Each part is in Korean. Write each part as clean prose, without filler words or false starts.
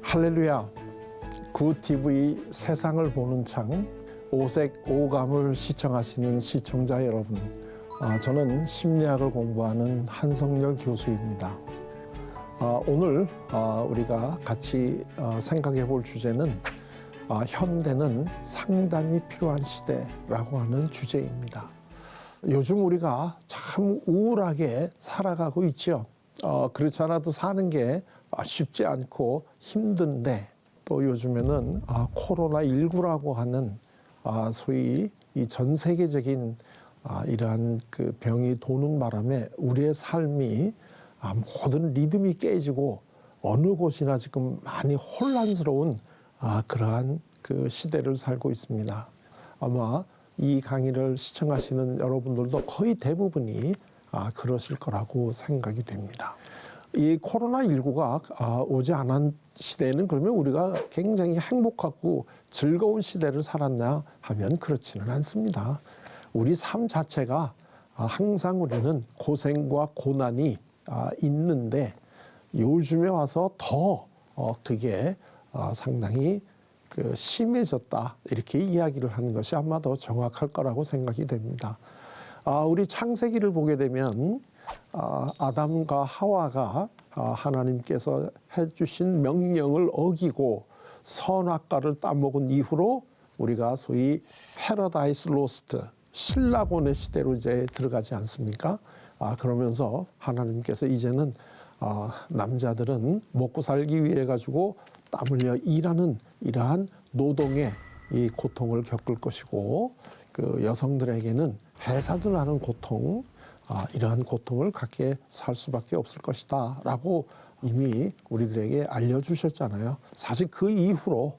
할렐루야. 굿TV 세상을 보는 창 오색 오감을 시청하시는 시청자 여러분, 저는 심리학을 공부하는 한성열 교수입니다. 오늘 우리가 같이 생각해 볼 주제는 현대는 상담이 필요한 시대라고 하는 주제입니다. 요즘 우리가 참 우울하게 살아가고 있죠. 그렇지 않아도 사는 게 쉽지 않고 힘든데, 또 요즘에는 코로나19라고 하는 소위 이 전 세계적인 이러한 그 병이 도는 바람에 우리의 삶이 모든 리듬이 깨지고 어느 곳이나 지금 많이 혼란스러운 그러한 그 시대를 살고 있습니다. 아마 이 강의를 시청하시는 여러분들도 거의 대부분이 그러실 거라고 생각이 됩니다. 이 코로나19가 오지 않은 시대에는 그러면 우리가 굉장히 행복하고 즐거운 시대를 살았나 하면 그렇지는 않습니다. 우리 삶 자체가 항상 우리는 고생과 고난이 있는데, 요즘에 와서 더 그게 상당히 심해졌다, 이렇게 이야기를 하는 것이 아마 더 정확할 거라고 생각이 됩니다. 우리 창세기를 보게 되면 아담과 하와가 하나님께서 해주신 명령을 어기고 선악과를 따먹은 이후로 우리가 소위 패러다이스 로스트, 신라곤의 시대로 이제 들어가지 않습니까? 그러면서 하나님께서 이제는 남자들은 먹고 살기 위해 가지고 땀 흘려 일하는 이러한 노동의 이 고통을 겪을 것이고, 그 여성들에게는 해사도 나는 고통, 이러한 고통을 갖게 살 수밖에 없을 것이다 라고 이미 우리들에게 알려주셨잖아요. 사실 그 이후로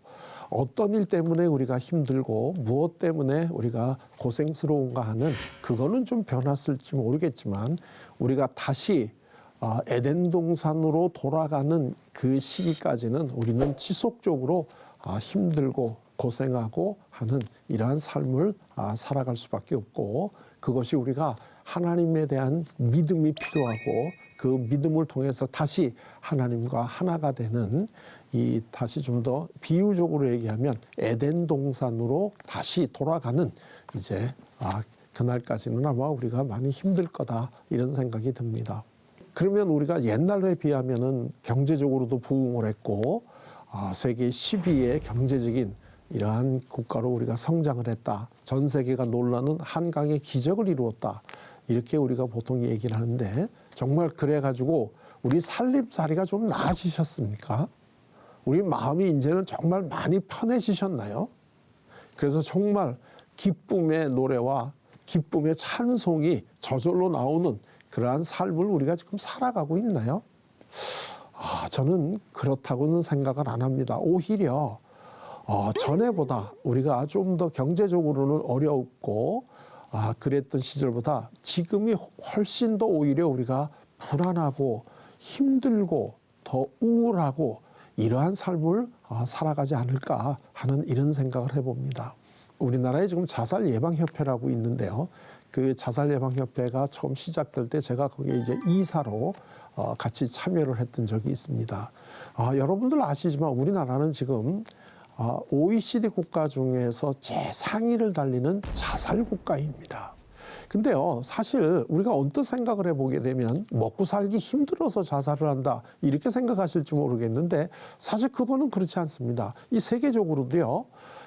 어떤 일 때문에 우리가 힘들고 무엇 때문에 우리가 고생스러운가 하는 그거는 좀 변했을지 모르겠지만, 우리가 다시 에덴 동산으로 돌아가는 그 시기까지는 우리는 지속적으로 힘들고 고생하고 하는 이러한 삶을 살아갈 수밖에 없고, 그것이 우리가 하나님에 대한 믿음이 필요하고, 그 믿음을 통해서 다시 하나님과 하나가 되는, 이 다시 좀 더 비유적으로 얘기하면 에덴 동산으로 다시 돌아가는, 이제 그날까지는 아마 우리가 많이 힘들 거다, 이런 생각이 듭니다. 그러면 우리가 옛날에 비하면은 경제적으로도 부흥을 했고, 세계 10위의 경제적인 이러한 국가로 우리가 성장을 했다. 전 세계가 놀라는 한강의 기적을 이루었다. 이렇게 우리가 보통 얘기를 하는데, 정말 그래가지고 우리 살림살이가 좀 나아지셨습니까? 우리 마음이 이제는 정말 많이 편해지셨나요? 그래서 정말 기쁨의 노래와 기쁨의 찬송이 저절로 나오는 그러한 삶을 우리가 지금 살아가고 있나요? 저는 그렇다고는 생각을 안 합니다. 오히려 전에보다 우리가 좀 더 경제적으로는 어렵고 그랬던 시절보다 지금이 훨씬 더 오히려 우리가 불안하고 힘들고 더 우울하고 이러한 삶을 살아가지 않을까 하는 이런 생각을 해봅니다. 우리나라에 지금 자살예방협회라고 있는데요. 그 자살예방협회가 처음 시작될 때 제가 거기에 이제 이사로 같이 참여를 했던 적이 있습니다. 여러분들 아시지만 우리나라는 지금 OECD 국가 중에서 최상위를 달리는 자살 국가입니다. 근데요, 사실 우리가 언뜻 생각을 해보게 되면 먹고 살기 힘들어서 자살을 한다, 이렇게 생각하실지 모르겠는데, 사실 그거는 그렇지 않습니다. 이 세계적으로도요,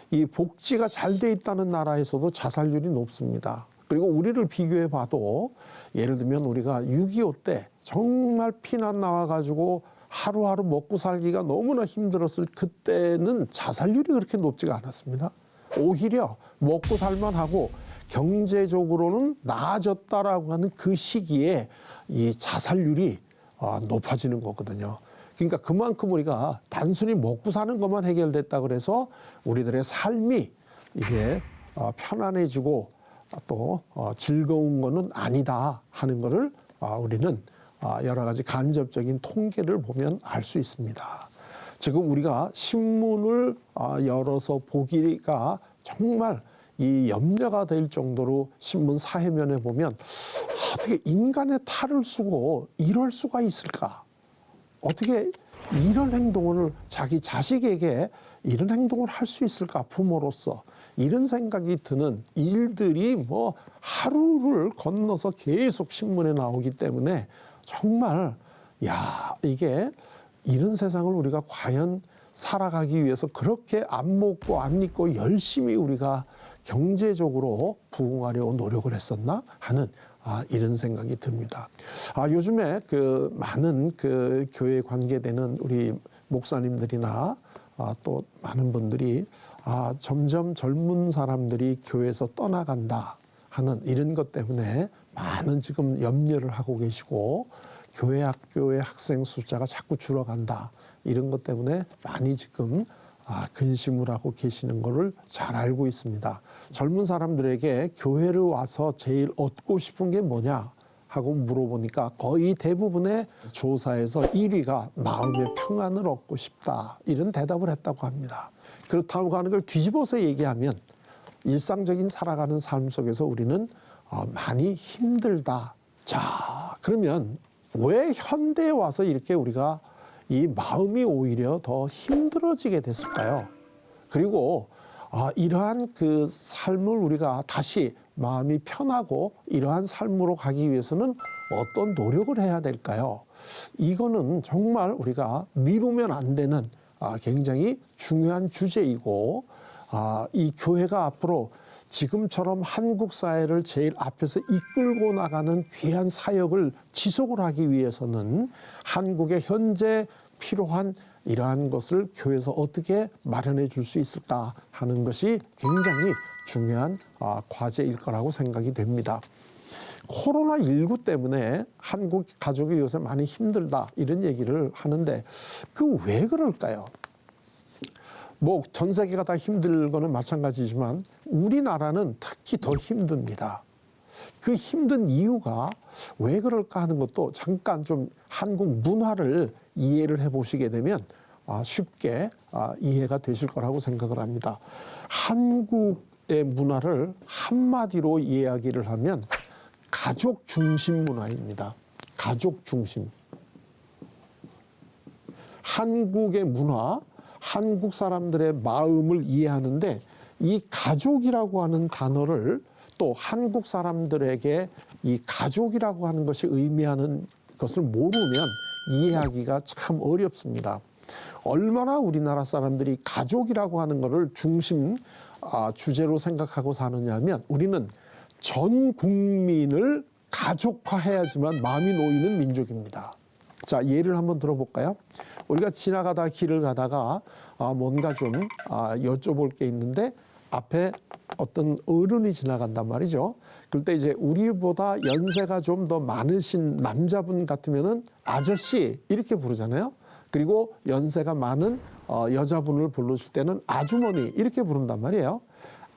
이 복지가 잘 돼 있다는 나라에서도 자살률이 높습니다. 그리고 우리를 비교해 봐도, 예를 들면 우리가 6.25 때 정말 피난 나와가지고 하루하루 먹고 살기가 너무나 힘들었을 그때는 자살률이 그렇게 높지가 않았습니다. 오히려 먹고 살만하고 경제적으로는 나아졌다라고 하는 그 시기에 이 자살률이 높아지는 거거든요. 그러니까 그만큼 우리가 단순히 먹고 사는 것만 해결됐다 그래서 우리들의 삶이 이게 편안해지고 또 즐거운 거는 아니다 하는 거를 우리는 여러 가지 간접적인 통계를 보면 알 수 있습니다. 지금 우리가 신문을 열어서 보기가 정말 이 염려가 될 정도로 신문 사회면에 보면 어떻게 인간의 탈을 쓰고 이럴 수가 있을까? 어떻게 이런 행동을 자기 자식에게 이런 행동을 할 수 있을까, 부모로서 이런 생각이 드는 일들이 뭐 하루를 건너서 계속 신문에 나오기 때문에 정말 이게 이런 세상을 우리가 과연 살아가기 위해서 그렇게 안 먹고 안 입고 열심히 우리가 경제적으로 부흥하려고 노력을 했었나 하는 이런 생각이 듭니다. 요즘에 그 많은 그 교회에 관계되는 우리 목사님들이나 또 많은 분들이 점점 젊은 사람들이 교회에서 떠나간다 하는 이런 것 때문에 많은 지금 염려를 하고 계시고, 교회 학교의 학생 숫자가 자꾸 줄어간다 이런 것 때문에 많이 지금 근심을 하고 계시는 것을 잘 알고 있습니다. 젊은 사람들에게 교회를 와서 제일 얻고 싶은 게 뭐냐 하고 물어보니까 거의 대부분의 조사에서 1위가 마음의 평안을 얻고 싶다 이런 대답을 했다고 합니다. 그렇다고 하는 걸 뒤집어서 얘기하면 일상적인 살아가는 삶 속에서 우리는 많이 힘들다. 자, 그러면 왜 현대에 와서 이렇게 우리가 이 마음이 오히려 더 힘들어지게 됐을까요? 그리고 이러한 그 삶을 우리가 다시 마음이 편하고 이러한 삶으로 가기 위해서는 어떤 노력을 해야 될까요? 이거는 정말 우리가 미루면 안 되는 굉장히 중요한 주제이고, 이 교회가 앞으로 지금처럼 한국 사회를 제일 앞에서 이끌고 나가는 귀한 사역을 지속을 하기 위해서는 한국의 현재 필요한 이러한 것을 교회에서 어떻게 마련해 줄 수 있을까 하는 것이 굉장히 중요한 과제일 거라고 생각이 됩니다. 코로나19 때문에 한국 가족이 요새 많이 힘들다 이런 얘기를 하는데 그 왜 그럴까요? 뭐 전 세계가 다 힘들 거는 마찬가지지만 우리나라는 특히 더 힘듭니다. 그 힘든 이유가 왜 그럴까 하는 것도 잠깐 좀 한국 문화를 이해를 해보시게 되면 쉽게 이해가 되실 거라고 생각을 합니다. 한국의 문화를 한마디로 이야기를 하면 가족 중심 문화입니다. 가족 중심. 한국의 문화, 한국 사람들의 마음을 이해하는데 이 가족이라고 하는 단어를 또 한국 사람들에게 이 가족이라고 하는 것이 의미하는 것을 모르면 이해하기가 참 어렵습니다. 얼마나 우리나라 사람들이 가족이라고 하는 것을 중심 주제로 생각하고 사느냐 하면 우리는 전 국민을 가족화해야지만 마음이 놓이는 민족입니다. 자, 예를 한번 들어볼까요? 우리가 지나가다 길을 가다가 뭔가 좀 여쭤볼 게 있는데 앞에 어떤 어른이 지나간단 말이죠. 그럴 때 이제 우리보다 연세가 좀 더 많으신 남자분 같으면은 아저씨 이렇게 부르잖아요. 그리고 연세가 많은 여자분을 불러줄 때는 아주머니 이렇게 부른단 말이에요.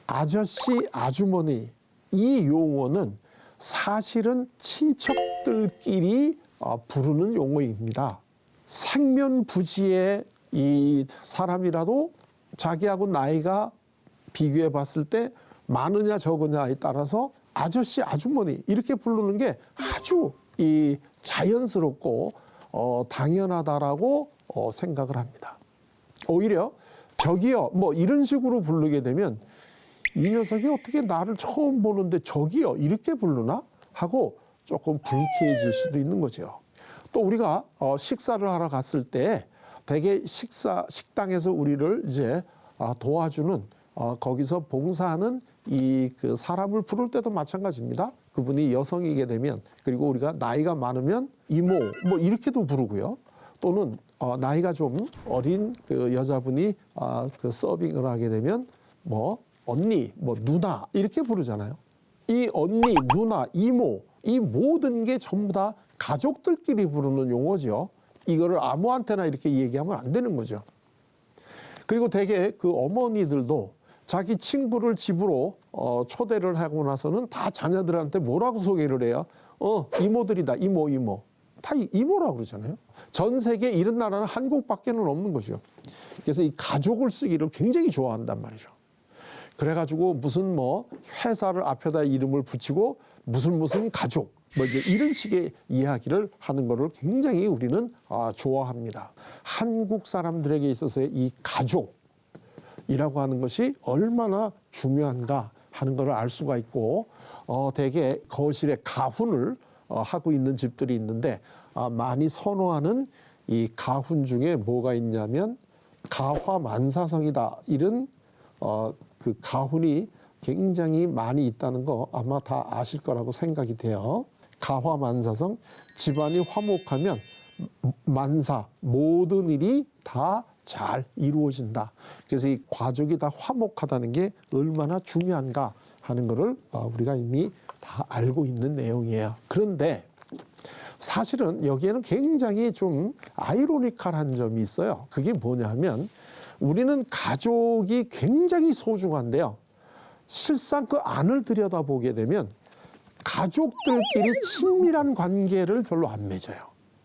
아저씨, 아주머니 이 용어는 사실은 친척들끼리 부르는 용어입니다. 생면부지의 이 사람이라도 자기하고 나이가 비교해 봤을 때 많으냐 적으냐에 따라서 아저씨, 아주머니 이렇게 부르는 게 아주 이 자연스럽고 당연하다라고 생각을 합니다. 오히려 저기요 뭐 이런 식으로 부르게 되면 이 녀석이 어떻게 나를 처음 보는데 저기요 이렇게 부르나 하고 조금 불쾌해질 수도 있는 거죠. 또 우리가 식사를 하러 갔을 때 대개 식당에서 우리를 이제 도와주는 거기서 봉사하는 이 그 사람을 부를 때도 마찬가지입니다. 그분이 여성이게 되면 그리고 우리가 나이가 많으면 이모 뭐 이렇게도 부르고요. 또는 나이가 좀 어린 그 여자분이 그 서빙을 하게 되면 뭐 언니, 뭐 누나 이렇게 부르잖아요. 이 언니, 누나, 이모 이 모든 게 전부 다 가족들끼리 부르는 용어죠. 이거를 아무한테나 이렇게 얘기하면 안 되는 거죠. 그리고 대개 그 어머니들도 자기 친구를 집으로 초대를 하고 나서는 다 자녀들한테 뭐라고 소개를 해요? 이모들이다. 이모. 다 이모라고 그러잖아요. 전 세계 이런 나라는 한국밖에는 없는 거죠. 그래서 이 가족을 쓰기를 굉장히 좋아한단 말이죠. 그래가지고 무슨 뭐 회사를 앞에다 이름을 붙이고 무슨 가족 뭐 이제 이런 식의 이야기를 하는 것을 굉장히 우리는 좋아합니다. 한국 사람들에게 있어서의 이 가족이라고 하는 것이 얼마나 중요한가 하는 것을 알 수가 있고, 대개 거실에 가훈을 하고 있는 집들이 있는데, 많이 선호하는 이 가훈 중에 뭐가 있냐면 가화만사성이다. 이런 그 가훈이 굉장히 많이 있다는 거 아마 다 아실 거라고 생각이 돼요. 가화만사성, 집안이 화목하면 만사, 모든 일이 다 잘 이루어진다. 그래서 이 가족이 다 화목하다는 게 얼마나 중요한가 하는 거를 우리가 이미 다 알고 있는 내용이에요. 그런데 사실은 여기에는 굉장히 좀 아이러니컬한 점이 있어요. 그게 뭐냐 하면 우리는 가족이 굉장히 소중한데요. 실상 그 안을 들여다보게 되면 가족들끼리 친밀한 관계를 별로 안 맺어요.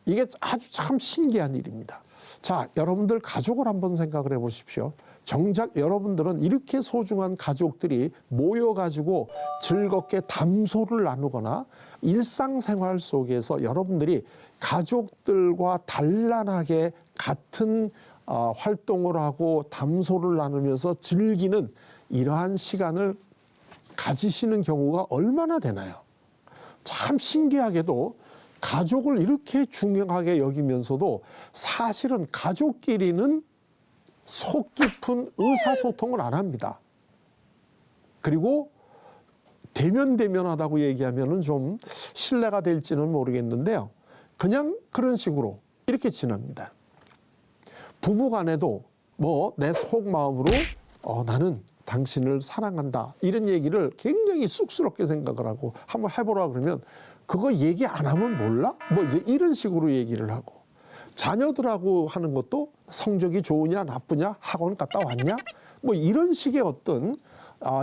이게 아주 참 신기한 일입니다. 자, 여러분들 가족을 한번 생각을 해보십시오. 정작 여러분들은 이렇게 소중한 가족들이 모여가지고 즐겁게 담소를 나누거나 일상생활 속에서 여러분들이 가족들과 단란하게 같은 활동을 하고 담소를 나누면서 즐기는 이러한 시간을 가지시는 경우가 얼마나 되나요? 참 신기하게도 가족을 이렇게 중요하게 여기면서도 사실은 가족끼리는 속 깊은 의사소통을 안 합니다. 그리고 대면대면하다고 얘기하면은 좀 신뢰가 될지는 모르겠는데요. 그냥 그런 식으로 이렇게 지납니다. 부부간에도 뭐 내 속마음으로 나는 당신을 사랑한다 이런 얘기를 굉장히 쑥스럽게 생각을 하고 한번 해보라 그러면 그거 얘기 안 하면 몰라? 뭐 이제 이런 식으로 얘기를 하고, 자녀들하고 하는 것도 성적이 좋으냐 나쁘냐, 학원 갔다 왔냐, 뭐 이런 식의 어떤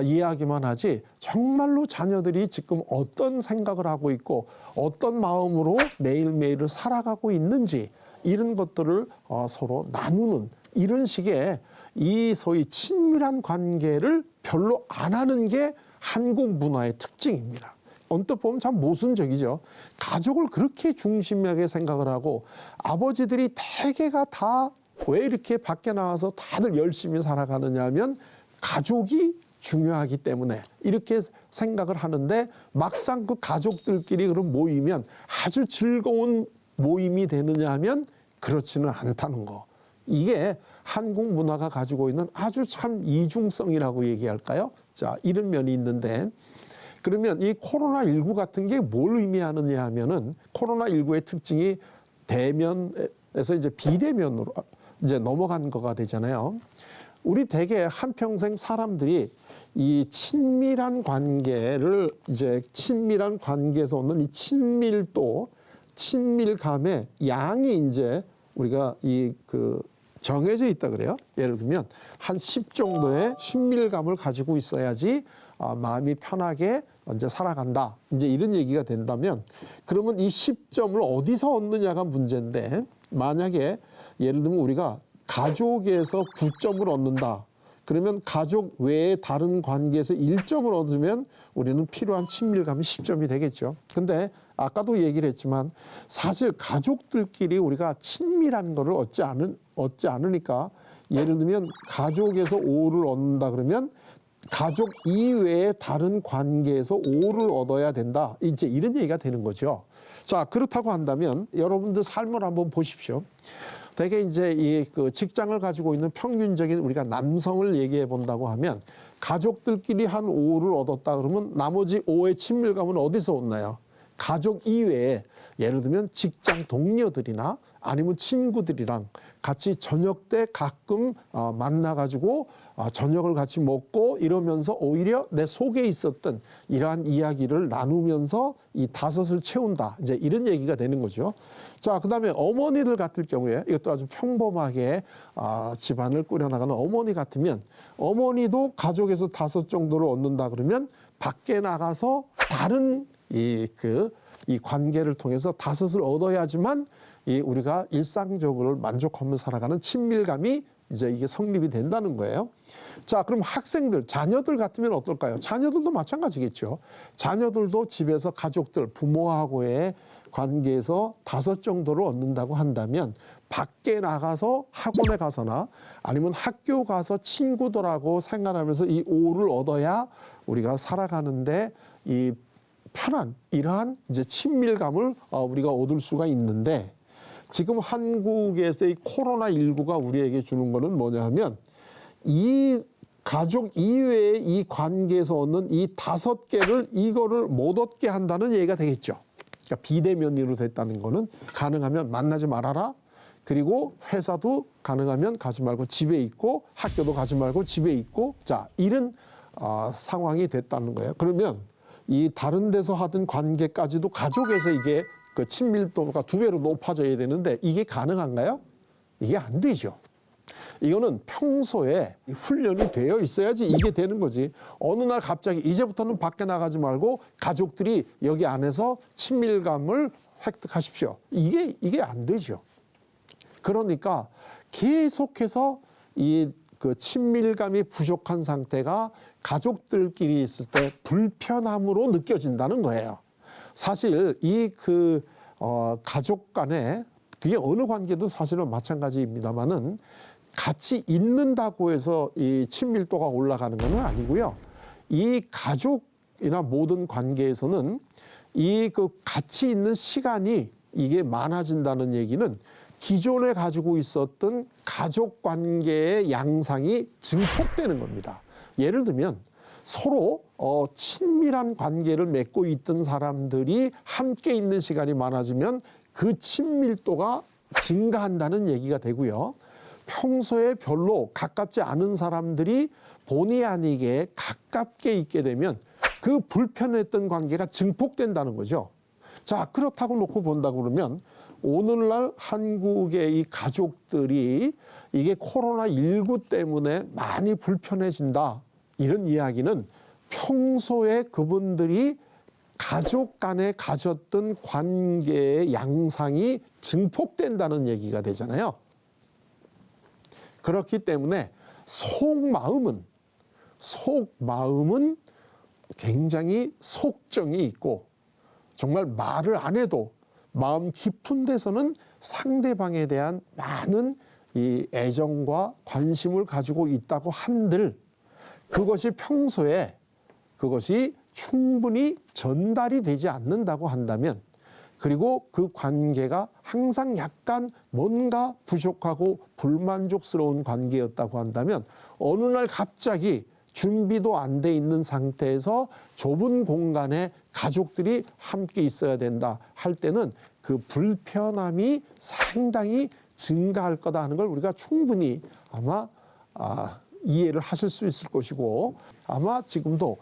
이야기만 하지 정말로 자녀들이 지금 어떤 생각을 하고 있고 어떤 마음으로 매일매일을 살아가고 있는지 이런 것들을 서로 나누는 이런 식의 이 소위 친밀한 관계를 별로 안 하는 게 한국 문화의 특징입니다. 언뜻 보면 참 모순적이죠. 가족을 그렇게 중심하게 생각을 하고 아버지들이 대개가 다 왜 이렇게 밖에 나와서 다들 열심히 살아가느냐 하면 가족이 중요하기 때문에 이렇게 생각을 하는데, 막상 그 가족들끼리 그럼 모이면 아주 즐거운 모임이 되느냐 하면 그렇지는 않다는 거. 이게 한국 문화가 가지고 있는 아주 참 이중성이라고 얘기할까요? 자, 이런 면이 있는데, 그러면 이 코로나19 같은 게 뭘 의미하느냐 하면은 코로나19의 특징이 대면에서 이제 비대면으로 이제 넘어간 거가 되잖아요. 우리 대개 한평생 사람들이 이 친밀한 관계를 이제 친밀한 관계에서 오는 이 친밀도, 친밀감의 양이 이제 우리가 정해져 있다 그래요. 예를 들면 한 10 정도의 친밀감을 가지고 있어야지 마음이 편하게 이제 살아간다. 이제 이런 얘기가 된다면, 그러면 이 10점을 어디서 얻느냐가 문제인데, 만약에 예를 들면 우리가 가족에서 9점을 얻는다. 그러면 가족 외에 다른 관계에서 1점을 얻으면 우리는 필요한 친밀감이 10점이 되겠죠. 근데 아까도 얘기를 했지만 사실 가족들끼리 우리가 친밀한 거를 얻지 않으니까, 예를 들면 가족에서 5를 얻는다 그러면 가족 이외의 다른 관계에서 5를 얻어야 된다. 이제 이런 얘기가 되는 거죠. 자, 그렇다고 한다면 여러분들 삶을 한번 보십시오. 대개 이제 그 직장을 가지고 있는 평균적인 우리가 남성을 얘기해 본다고 하면 가족들끼리 한 5를 얻었다 그러면 나머지 5의 친밀감은 어디서 얻나요? 가족 이외에 예를 들면 직장 동료들이나 아니면 친구들이랑 같이 저녁 때 가끔 만나가지고 저녁을 같이 먹고 이러면서 오히려 내 속에 있었던 이러한 이야기를 나누면서 이 5을 채운다. 이제 이런 얘기가 되는 거죠. 자, 그다음에 어머니들 같을 경우에 이것도 아주 평범하게 집안을 꾸려나가는 어머니 같으면 어머니도 가족에서 5 정도를 얻는다 그러면 밖에 나가서 다른 이 관계를 통해서 5을 얻어야지만 우리가 일상적으로 만족하며 살아가는 친밀감이 이제 이게 성립이 된다는 거예요. 자, 그럼 학생들, 자녀들 같으면 어떨까요? 자녀들도 마찬가지겠죠. 자녀들도 집에서 가족들, 부모하고의 관계에서 5 정도를 얻는다고 한다면 밖에 나가서 학원에 가서나 아니면 학교 가서 친구들하고 생활하면서 이 5를 얻어야 우리가 살아가는데 이 편한 이러한 이제 친밀감을 우리가 얻을 수가 있는데, 지금 한국에서의 코로나19가 우리에게 주는 거는 뭐냐 하면 이 가족 이외의 이 관계에서 얻는 이 5개를 이거를 못 얻게 한다는 얘기가 되겠죠. 그러니까 비대면으로 됐다는 거는 가능하면 만나지 말아라. 그리고 회사도 가능하면 가지 말고 집에 있고, 학교도 가지 말고 집에 있고, 자, 이런 상황이 됐다는 거예요. 그러면 이 다른 데서 하던 관계까지도 가족에서 이게 그 친밀도가 2배로 높아져야 되는데 이게 가능한가요? 이게 안 되죠. 이거는 평소에 훈련이 되어 있어야지 이게 되는 거지. 어느 날 갑자기 이제부터는 밖에 나가지 말고 가족들이 여기 안에서 친밀감을 획득하십시오. 이게 안 되죠. 그러니까 계속해서 이 그 친밀감이 부족한 상태가 가족들끼리 있을 때 불편함으로 느껴진다는 거예요. 사실 이 가족 간에 그게 어느 관계도 사실은 마찬가지입니다만은 같이 있는다고 해서 이 친밀도가 올라가는 건 아니고요. 이 가족이나 모든 관계에서는 이 같이 있는 시간이 이게 많아진다는 얘기는 기존에 가지고 있었던 가족 관계의 양상이 증폭되는 겁니다. 예를 들면 서로 친밀한 관계를 맺고 있던 사람들이 함께 있는 시간이 많아지면 그 친밀도가 증가한다는 얘기가 되고요. 평소에 별로 가깝지 않은 사람들이 본의 아니게 가깝게 있게 되면 그 불편했던 관계가 증폭된다는 거죠. 자, 그렇다고 놓고 본다 그러면 오늘날 한국의 이 가족들이 이게 코로나19 때문에 많이 불편해진다, 이런 이야기는 평소에 그분들이 가족 간에 가졌던 관계의 양상이 증폭된다는 얘기가 되잖아요. 그렇기 때문에 속마음은 굉장히 속정이 있고, 정말 말을 안 해도 마음 깊은 데서는 상대방에 대한 많은 이 애정과 관심을 가지고 있다고 한들, 그것이 평소에 그것이 충분히 전달이 되지 않는다고 한다면, 그리고 그 관계가 항상 약간 뭔가 부족하고 불만족스러운 관계였다고 한다면, 어느 날 갑자기 준비도 안 돼 있는 상태에서 좁은 공간에 가족들이 함께 있어야 된다 할 때는 그 불편함이 상당히 증가할 거다 하는 걸 우리가 충분히 아마 이해를 하실 수 있을 것이고, 아마 지금도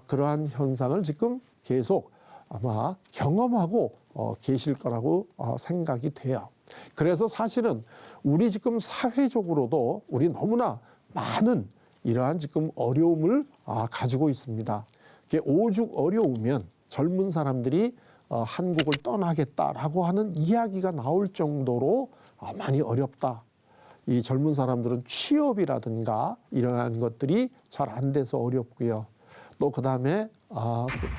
그러한 현상을 지금 계속 아마 경험하고 계실 거라고 생각이 돼요. 그래서 사실은 우리 지금 사회적으로도 우리 너무나 많은 이러한 지금 어려움을 가지고 있습니다. 오죽 어려우면 젊은 사람들이 한국을 떠나겠다라고 하는 이야기가 나올 정도로 많이 어렵다. 이 젊은 사람들은 취업이라든가 이러한 것들이 잘 안 돼서 어렵고요. 또 그다음에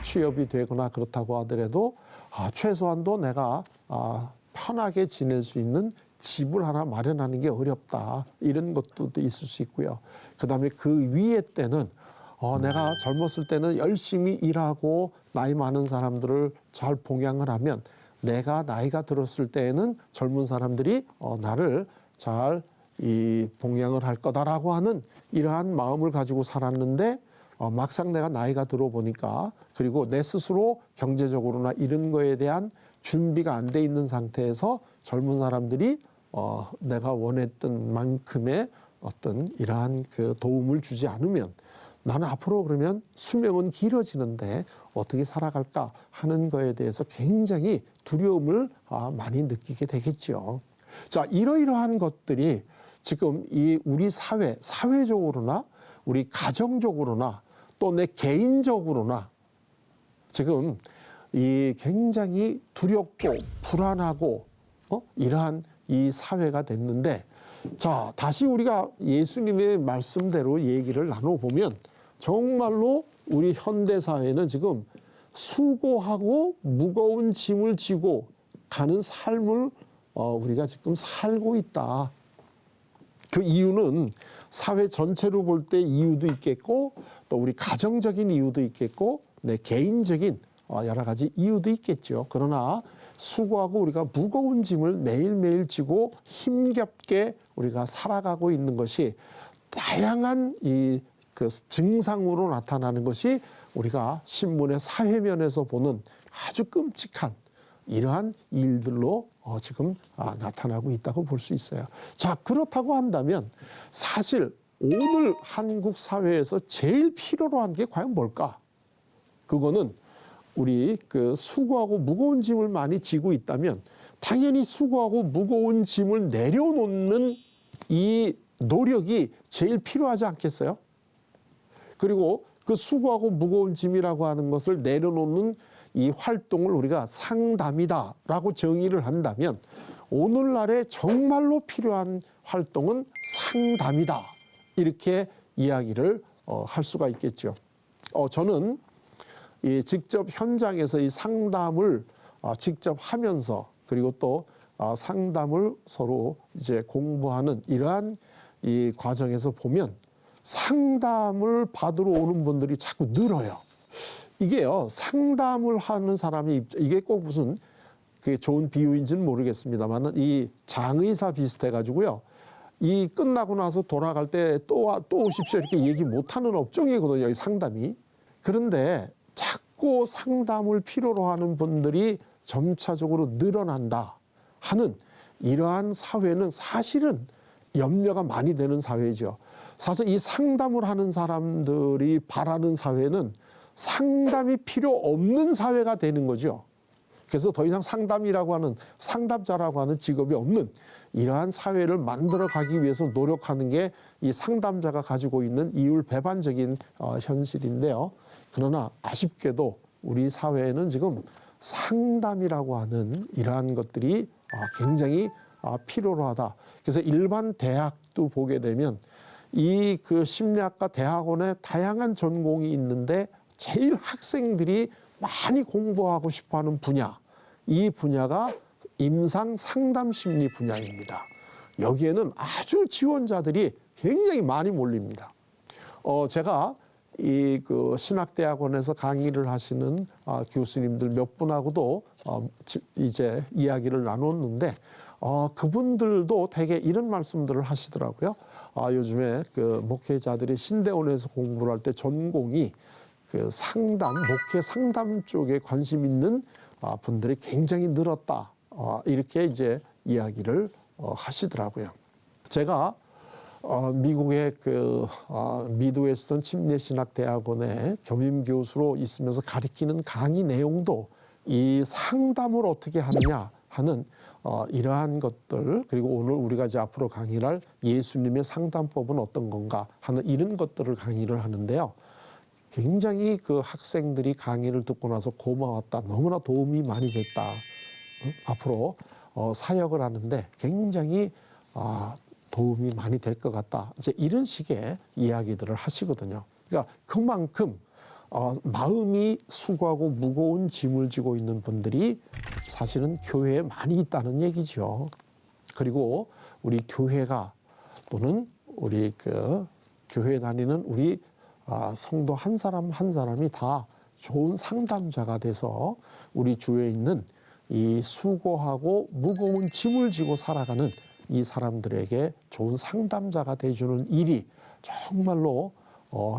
취업이 되거나 그렇다고 하더라도 최소한도 내가 편하게 지낼 수 있는 집을 하나 마련하는 게 어렵다, 이런 것도 있을 수 있고요. 그다음에 그 위에 때는 내가 젊었을 때는 열심히 일하고 나이 많은 사람들을 잘 봉양을 하면 내가 나이가 들었을 때에는 젊은 사람들이 나를 잘 봉양을 할 거다라고 하는 이러한 마음을 가지고 살았는데, 막상 내가 나이가 들어보니까, 그리고 내 스스로 경제적으로나 이런 거에 대한 준비가 안 돼 있는 상태에서 젊은 사람들이 내가 원했던 만큼의 어떤 이러한 그 도움을 주지 않으면 나는 앞으로 그러면 수명은 길어지는데 어떻게 살아갈까 하는 거에 대해서 굉장히 두려움을 많이 느끼게 되겠죠. 자, 이러이러한 것들이 지금 이 우리 사회적으로나 우리 가정적으로나 또 내 개인적으로나 지금 이 굉장히 두렵고 불안하고 이러한 이 사회가 됐는데, 자, 다시 우리가 예수님의 말씀대로 얘기를 나눠보면 정말로 우리 현대사회는 지금 수고하고 무거운 짐을 지고 가는 삶을 우리가 지금 살고 있다. 그 이유는 사회 전체로 볼 때 이유도 있겠고 또 우리 가정적인 이유도 있겠고 내 개인적인 여러 가지 이유도 있겠죠. 그러나 수고하고 우리가 무거운 짐을 매일매일 지고 힘겹게 우리가 살아가고 있는 것이 다양한 그 증상으로 나타나는 것이 우리가 신문의 사회면에서 보는 아주 끔찍한 이러한 일들로 지금 나타나고 있다고 볼 수 있어요. 자, 그렇다고 한다면 사실 오늘 한국 사회에서 제일 필요로 한 게 과연 뭘까? 그거는 우리 그 수고하고 무거운 짐을 많이 지고 있다면 당연히 수고하고 무거운 짐을 내려놓는 이 노력이 제일 필요하지 않겠어요? 그리고 그 수고하고 무거운 짐이라고 하는 것을 내려놓는 이 활동을 우리가 상담이다라고 정의를 한다면 오늘날에 정말로 필요한 활동은 상담이다. 이렇게 이야기를 할 수가 있겠죠. 저는 직접 현장에서 이 상담을 직접 하면서 그리고 또 상담을 서로 이제 공부하는 이러한 이 과정에서 보면 상담을 받으러 오는 분들이 자꾸 늘어요. 이게요, 상담을 하는 사람이 이게 꼭 무슨 그게 좋은 비유인지는 모르겠습니다만 이 장의사 비슷해 가지고요. 이 끝나고 나서 돌아갈 때 또 오십시오 이렇게 얘기 못하는 업종이거든요. 이 상담이. 그런데 자꾸 상담을 필요로 하는 분들이 점차적으로 늘어난다 하는 이러한 사회는 사실은 염려가 많이 되는 사회죠. 사실 이 상담을 하는 사람들이 바라는 사회는 상담이 필요 없는 사회가 되는 거죠. 그래서 더 이상 상담이라고 하는 상담자라고 하는 직업이 없는 이러한 사회를 만들어 가기 위해서 노력하는 게 이 상담자가 가지고 있는 이율배반적인 현실인데요. 그러나 아쉽게도 우리 사회에는 지금 상담이라고 하는 이러한 것들이 굉장히 필요로 하다. 그래서 일반 대학도 보게 되면 이 그 심리학과 대학원에 다양한 전공이 있는데 제일 학생들이 많이 공부하고 싶어하는 분야, 이 분야가 임상 상담 심리 분야입니다. 여기에는 아주 지원자들이 굉장히 많이 몰립니다. 제가 이 그 신학대학원에서 강의를 하시는 교수님들 몇 분하고도 이제 이야기를 나눴는데 그분들도 대개 이런 말씀들을 하시더라고요. 요즘에 그 목회자들이 신대원에서 공부를 할 때 전공이 그 상담, 목회 상담 쪽에 관심 있는 분들이 굉장히 늘었다. 이렇게 이제 이야기를 하시더라고요. 제가 미국의 그 미드웨스턴 침례신학대학원에 겸임 교수로 있으면서 가르치는 강의 내용도 이 상담을 어떻게 하느냐 하는 이러한 것들, 그리고 오늘 우리가 이제 앞으로 강의를 할 예수님의 상담법은 어떤 건가 하는 이런 것들을 강의를 하는데요. 굉장히 그 학생들이 강의를 듣고 나서 고마웠다. 너무나 도움이 많이 됐다. 앞으로 사역을 하는데 굉장히 도움이 많이 될 것 같다. 이제 이런 식의 이야기들을 하시거든요. 그러니까 그만큼 마음이 수고하고 무거운 짐을 지고 있는 분들이 사실은 교회에 많이 있다는 얘기죠. 그리고 우리 교회가 또는 우리 그 교회 다니는 우리 성도 한 사람 한 사람이 다 좋은 상담자가 돼서 우리 주위에 있는 이 수고하고 무거운 짐을 지고 살아가는 이 사람들에게 좋은 상담자가 돼주는 일이 정말로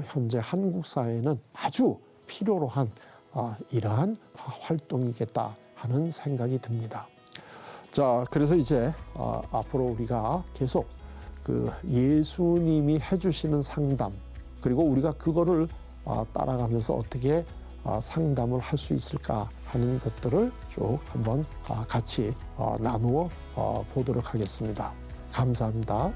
현재 한국 사회에는 아주 필요로 한 이러한 활동이겠다 하는 생각이 듭니다. 자, 그래서 이제 앞으로 우리가 계속 그 예수님이 해주시는 상담, 그리고 우리가 그거를 따라가면서 어떻게 상담을 할 수 있을까 하는 것들을 쭉 한번 같이 나누어 보도록 하겠습니다. 감사합니다.